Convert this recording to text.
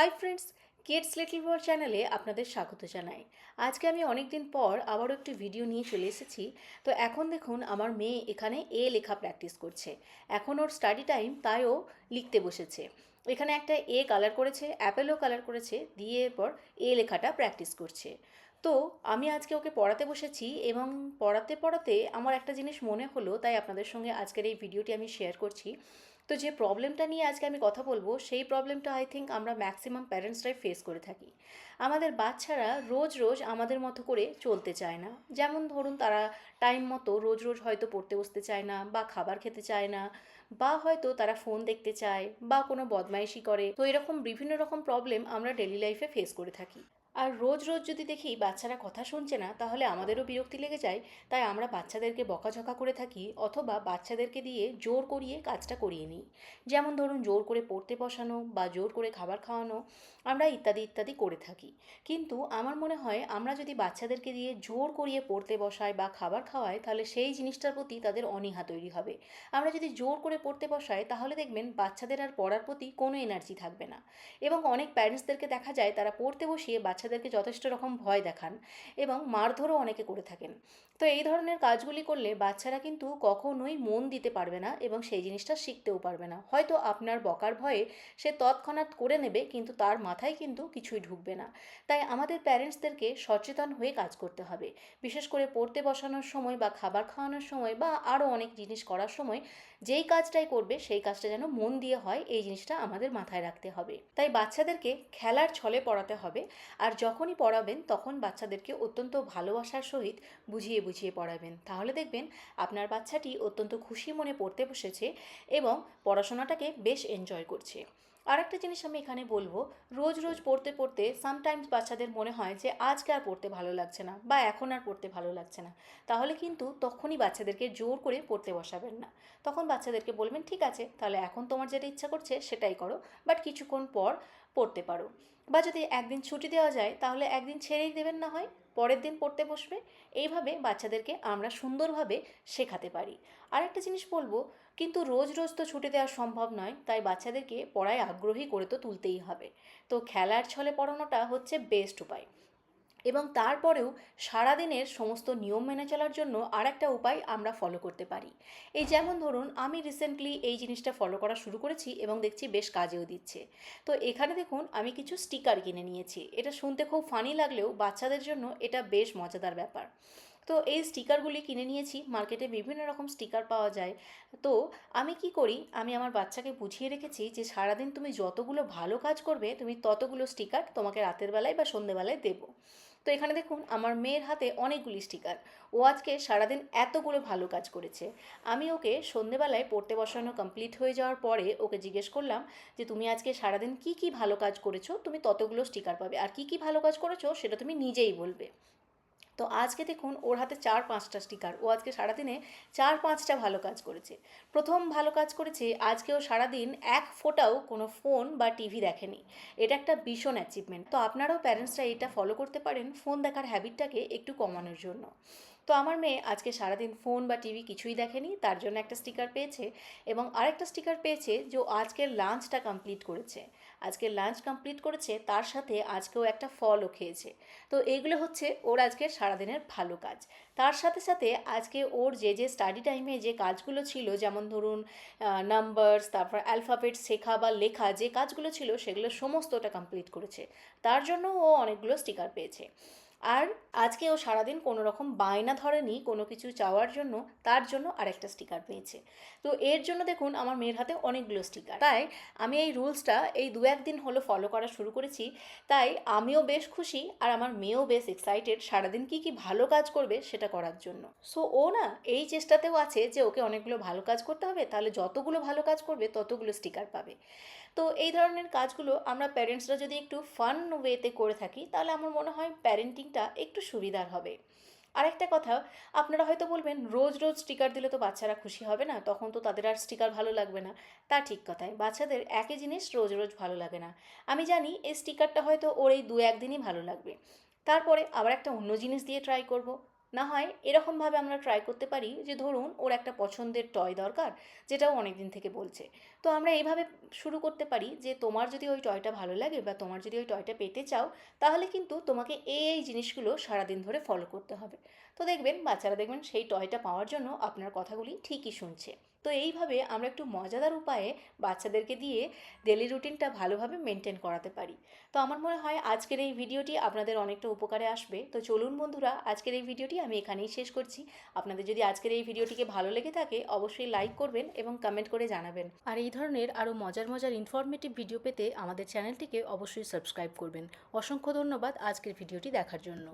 High friends, kids little world চ্যানেলে আপনাদের স্বাগত জানাই। আজকে আমি অনেক দিন পর আবারও একটি ভিডিও নিয়ে চলে এসেছি। তো এখন দেখুন আমার মেয়ে এখানে এ লেখা প্র্যাকটিস করছে। এখন ওর স্টাডি টাইম, তাই ও লিখতে বসেছে। এখানে একটা এ কালার করেছে, অ্যাপেলও কালার করেছে, দিয়ে এরপর এ লেখাটা প্র্যাকটিস করছে। তো আমি আজকে ওকে পড়াতে বসেছি এবং পড়াতে পড়াতে আমার একটা জিনিস মনে হলো, তাই আপনাদের সঙ্গে আজকের এই ভিডিওটি আমি শেয়ার করছি। তো যে প্রবলেমটা নিয়ে আজকে আমি কথা বলবো, সেই প্রবলেমটা আই থিঙ্ক আমরা ম্যাক্সিমাম প্যারেন্টসরাই ফেস করে থাকি। আমাদের বাচ্চারা রোজ রোজ আমাদের মতো করে চলতে চায় না। যেমন ধরুন, তারা টাইম মতো রোজ রোজ হয়তো পড়তে বসতে চায় না, বা খাবার খেতে চায় না, বা হয়তো তারা ফোন দেখতে চায়, বা কোনো বদমাইশি করে। তো এরকম বিভিন্ন রকম প্রবলেম আমরা ডেলি লাইফে ফেস করে থাকি। আর রোজ রোজ যদি দেখি বাচ্চারা কথা শুনছে না, তাহলে আমাদেরও বিরক্তি লেগে যায়। তাই আমরা বাচ্চাদেরকে বকাঝকা করে থাকি, অথবা বাচ্চাদেরকে দিয়ে জোর করিয়ে কাজটা করিয়ে নিই। যেমন ধরুন, জোর করে পড়তে বসানো বা জোর করে খাবার খাওয়ানো, আমরা ইত্যাদি ইত্যাদি করে থাকি। কিন্তু আমার মনে হয়, আমরা যদি বাচ্চাদেরকে দিয়ে জোর করিয়ে পড়তে বসাই বা খাবার খাওয়াই, তাহলে সেই জিনিসটার প্রতি তাদের অনীহা তৈরি হবে। আমরা যদি জোর করে পড়তে বসাই, তাহলে দেখবেন বাচ্চাদের আর পড়ার প্রতি কোনো এনার্জি থাকবে না। এবং অনেক প্যারেন্টসদেরকে দেখা যায়, তারা পড়তে বসিয়ে বাচ্চাদেরকে যথেষ্ট রকম ভয় দেখান এবং মারধরও অনেকে করে থাকেন। তো এই ধরনের কাজগুলি করলে বাচ্চারা কিন্তু কখনোই মন দিতে পারবে না এবং সেই জিনিসটা শিখতেও পারবে না। হয়তো আপনার বকার ভয়ে সে তৎক্ষণাৎ করে নেবে, কিন্তু তার মাথায় কিন্তু কিছুই ঢুকবে না। তাই আমাদের প্যারেন্টসদেরকে সচেতন হয়ে কাজ করতে হবে। বিশেষ করে পড়তে বসানোর সময় বা খাবার খাওয়ানোর সময় বা আরও অনেক জিনিস করার সময় যেই কাজটাই করবে, সেই কাজটা যেন মন দিয়ে হয়, এই জিনিসটা আমাদের মাথায় রাখতে হবে। তাই বাচ্চাদেরকে খেলার ছলে পড়াতে হবে। আর যখনই পড়াবেন, তখন বাচ্চাদেরকে অত্যন্ত ভালোবাসার সহিত বুঝিয়ে বুঝিয়ে পড়াবেন। তাহলে দেখবেন আপনার বাচ্চাটি অত্যন্ত খুশি মনে পড়তে বসেছে এবং পড়াশোনাটাকে বেশ এনজয় করছে। আর একটা জিনিস আমি এখানে বলবো, রোজ রোজ পড়তে পড়তে সামটাইমস বাচ্চাদের মনে হয় যে আজকে আর পড়তে ভালো লাগছে না, বা এখন আর পড়তে ভালো লাগছে না। তাহলে কিন্তু তখনই বাচ্চাদেরকে জোর করে পড়তে বসাবেন না। তখন বাচ্চাদেরকে বলবেন, ঠিক আছে, তাহলে এখন তোমার যেটা ইচ্ছা করছে সেটাই করো, বাট কিছুক্ষণ পর পড়তে পারো। বা যদি একদিন ছুটি দেওয়া যায়, তাহলে একদিন ছেড়েই দেবেন, না হয় পরের দিন পড়তে বসবে। এইভাবে বাচ্চাদেরকে আমরা সুন্দরভাবে শেখাতে পারি। আরেকটা জিনিস বলবো, কিন্তু রোজ রোজ তো ছুটি দেওয়া সম্ভব নয়, তাই বাচ্চাদেরকে পড়ায় আগ্রহী করে তো তুলতেই হবে। তো খেলার ছলে পড়ানোটা হচ্ছে বেস্ট উপায়। এবং তারপরেও সারাদিনের সমস্ত নিয়ম মেনে চলার জন্য আর একটা উপায় আমরা ফলো করতে পারি। এই যেমন ধরুন, আমি রিসেন্টলি এই জিনিসটা ফলো করা শুরু করেছি এবং দেখছি বেশ কাজেও দিচ্ছে। তো এখানে দেখুন, আমি কিছু স্টিকার কিনে নিয়েছি। এটা শুনতে খুব ফানি লাগলেও বাচ্চাদের জন্য এটা বেশ মজাদার ব্যাপার। তো এই স্টিকারগুলি কিনে নিয়েছি, মার্কেটে বিভিন্ন রকম স্টিকার পাওয়া যায়। তো আমি কি করি, আমি আমার বাচ্চাকে বুঝিয়ে রেখেছি যে সারাদিন তুমি যতগুলো ভালো কাজ করবে, তুমি ততগুলো স্টিকার তোমাকে রাতের বেলায় বা সন্ধেবেলায় দেবো। তো এখানে দেখুন, আমার মেয়ের হাতে অনেকগুলি স্টিকার। ও আজকে সারাদিন এতগুলো ভালো কাজ করেছে। আমি ওকে সন্ধেবেলায় পড়তে বসানো কমপ্লিট হয়ে যাওয়ার পরে ওকে জিজ্ঞেস করলাম যে তুমি আজকে সারাদিন কি কি ভালো কাজ করেছো, তুমি ততগুলো স্টিকার পাবে, আর কি কি ভালো কাজ করেছো সেটা তুমি নিজেই বলবে। তো আজকে দেখুন, ওর হাতে 4-5টা স্টিকার। ও আজকে সারাদিনে 4-5টা ভালো কাজ করেছে। প্রথম ভালো কাজ করেছে, আজকেও সারাদিন এক ফোঁটাও কোনো ফোন বা টিভি দেখেনি। এটা একটা ভীষণ অ্যাচিভমেন্ট। তো আপনারাও প্যারেন্টসরা এটা ফলো করতে পারেন, ফোন দেখার হ্যাবিটটাকে একটু কমানোর জন্য। তো আমার মেয়ে আজকে সারাদিন ফোন বা টিভি কিছুই দেখেনি, তার জন্য একটা স্টিকার পেয়েছে। এবং আরেকটা স্টিকার পেয়েছে যে ও আজকের লাঞ্চটা কমপ্লিট করেছে। আজকে লাঞ্চ কমপ্লিট করেছে, তার সাথে আজকেও একটা ফলও খেয়েছে। তো এইগুলো হচ্ছে ওর আজকের সারাদিনের ভালো কাজ। তার সাথে সাথে আজকে ওর যে যে স্টাডি টাইমে যে কাজগুলো ছিল, যেমন ধরুন নাম্বারস, তারপর অ্যালফাবেট শেখা বা লেখা, যে কাজগুলো ছিল সেগুলো সমস্তটা কমপ্লিট করেছে। তার জন্য ও অনেকগুলো স্টিকার পেয়েছে। আর আজকে ও সারাদিন কোনো রকম বায়না ধরেনি কোনো কিছু চাওয়ার জন্য, তার জন্য আরেকটা স্টিকার পেয়েছে। তো এর জন্য দেখুন, আমার মেয়ের হাতে অনেকগুলো স্টিকার। তাই আমি এই রুলসটা এই 2-1 দিন হলো ফলো করা শুরু করেছি। তাই আমিও বেশ খুশি, আর আমার মেয়েও বেশ এক্সাইটেড সারাদিন কী কী ভালো কাজ করবে সেটা করার জন্য। সো ও না, এই চেষ্টাতেও আছে যে ওকে অনেকগুলো ভালো কাজ করতে হবে, তাহলে যতগুলো ভালো কাজ করবে ততগুলো স্টিকার পাবে। তো এই ধরনের কাজগুলো আমরা প্যারেন্টসরা যদি একটু ফান ওয়েতে করে থাকি, তাহলে আমার মনে হয় প্যারেন্টিংটা একটু সুবিধার হবে। আরেকটা কথা, আপনারা হয়তো বলবেন রোজ রোজ স্টিকার দিলে তো বাচ্চারা খুশি হবে না, তখন তো তাদের আর স্টিকার ভালো লাগবে না। তা ঠিক কথাই, বাচ্চাদের একই জিনিস রোজ রোজ ভালো লাগে না। আমি জানি এই স্টিকারটা হয়তো ওর এই 2-1 দিনই ভালো লাগবে। তারপরে আবার একটা অন্য জিনিস দিয়ে ট্রাই করব। না হয় এরকমভাবে আমরা ট্রাই করতে পারি যে ধরুন, ওর একটা পছন্দের টয় দরকার, যেটাও অনেক দিন থেকে বলছে। তো আমরা এইভাবে শুরু করতে পারি যে তোমার যদি ওই টয়টা ভালো লাগে বা তোমার যদি ওই টয়টা পেতে চাও, তাহলে কিন্তু তোমাকে এই জিনিসগুলো সারাদিন ধরে ফলো করতে হবে। তো দেখবেন বাচ্চারা দেখবেন সেই টয়টা পাওয়ার জন্য আপনার কথাগুলি ঠিকই শুনছে। তো এইভাবে আমরা একটু মজাদার উপায়ে বাচ্চাদেরকে দিয়ে ডেলি রুটিনটা ভালোভাবে মেনটেন করাতে পারি। তো আমার মনে হয় আজকের এই ভিডিওটি আপনাদের অনেকটা উপকারে আসবে। তো চলুন বন্ধুরা, আজকের এই ভিডিওটি আমি এখানেই শেষ করছি। আপনাদের যদি আজকের এই ভিডিওটিকে ভালো লেগে থাকে অবশ্যই লাইক করবেন এবং কমেন্ট করে জানাবেন। আর এই ধরনের আরও মজার মজার ইনফরমেটিভ ভিডিও পেতে আমাদের চ্যানেলটিকে অবশ্যই সাবস্ক্রাইব করবেন। অসংখ্য ধন্যবাদ আজকের ভিডিওটি দেখার জন্য।